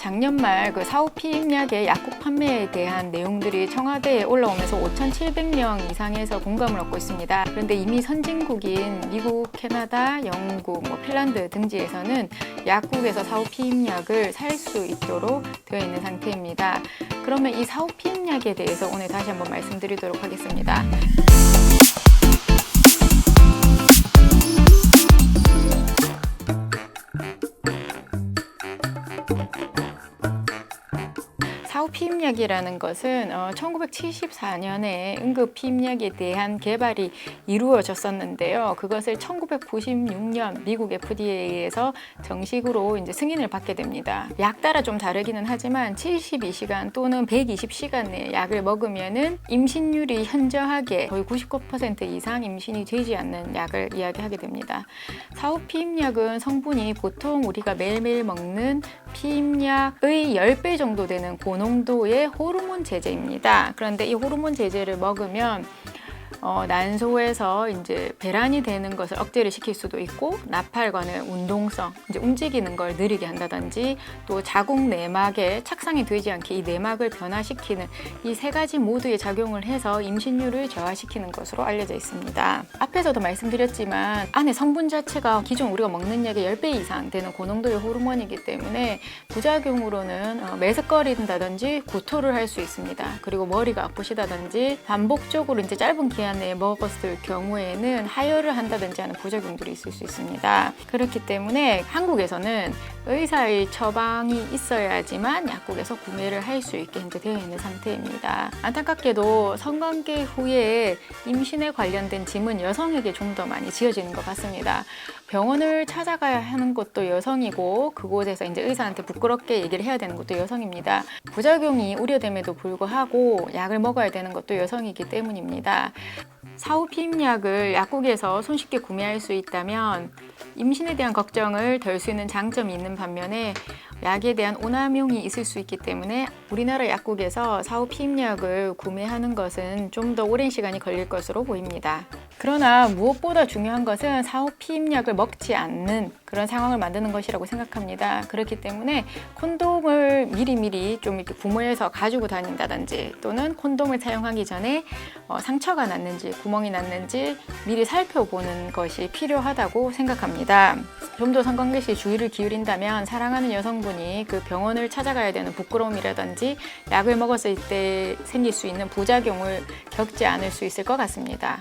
작년 말 그 사후 피임약의 약국 판매에 대한 내용들이 청와대에 올라오면서 5,700명 이상에서 공감을 얻고 있습니다. 그런데 이미 선진국인 미국, 캐나다, 영국, 핀란드 등지에서는 약국에서 사후 피임약을 살 수 있도록 되어 있는 상태입니다. 그러면 이 사후 피임약에 대해서 오늘 다시 한번 말씀드리도록 하겠습니다. 사후 피임약이라는 것은 1974년에 응급 피임약에 대한 개발이 이루어졌었는데요. 그것을 1996년 미국 FDA에서 정식으로 이제 승인을 받게 됩니다. 약 따라 좀 다르기는 하지만 72시간 또는 120시간 내에 약을 먹으면은 임신율이 현저하게 거의 99% 이상 임신이 되지 않는 약을 이야기하게 됩니다. 사후 피임약은 성분이 보통 우리가 매일매일 먹는 피임약의 10배 정도 되는 고농도의 호르몬 제제입니다. 그런데 이 호르몬 제제를 먹으면 난소에서 이제 배란이 되는 것을 억제를 시킬 수도 있고, 나팔관의 운동성, 이제 움직이는 걸 느리게 한다든지, 또 자궁 내막에 착상이 되지 않게 이 내막을 변화시키는 이 세 가지 모두의 작용을 해서 임신율을 저하시키는 것으로 알려져 있습니다. 앞에서도 말씀드렸지만 안에 성분 자체가 기존 우리가 먹는 약의 10배 이상 되는 고농도의 호르몬이기 때문에 부작용으로는 메스꺼린다든지 구토를 할 수 있습니다. 그리고 머리가 아프시다든지 반복적으로 이제 짧은 기간 내에 먹었을 경우에는 하혈을 한다든지 하는 부작용들이 있을 수 있습니다. 그렇기 때문에 한국에서는 의사의 처방이 있어야지만 약국에서 구매를 할 수 있게 현재 되어 있는 상태입니다. 안타깝게도 성관계 후에 임신에 관련된 짐은 여성에게 좀 더 많이 지어지는 것 같습니다. 병원을 찾아가야 하는 것도 여성이고, 그곳에서 이제 의사한테 부끄럽게 얘기를 해야 되는 것도 여성입니다. 부작용이 우려됨에도 불구하고 약을 먹어야 되는 것도 여성이기 때문입니다. 사후 피임약을 약국에서 손쉽게 구매할 수 있다면 임신에 대한 걱정을 덜 수 있는 장점이 있는 반면에 약에 대한 오남용이 있을 수 있기 때문에 우리나라 약국에서 사후 피임약을 구매하는 것은 좀 더 오랜 시간이 걸릴 것으로 보입니다. 그러나 무엇보다 중요한 것은 사후 피임약을 먹지 않는 그런 상황을 만드는 것이라고 생각합니다. 그렇기 때문에 콘돔을 미리미리 좀 이렇게 구매해서 가지고 다닌다든지, 또는 콘돔을 사용하기 전에 상처가 났는지 구멍이 났는지 미리 살펴보는 것이 필요하다고 생각합니다. 좀 더 성관계 시 주의를 기울인다면 사랑하는 여성분이 그 병원을 찾아가야 되는 부끄러움이라든지 약을 먹었을 때 생길 수 있는 부작용을 겪지 않을 수 있을 것 같습니다.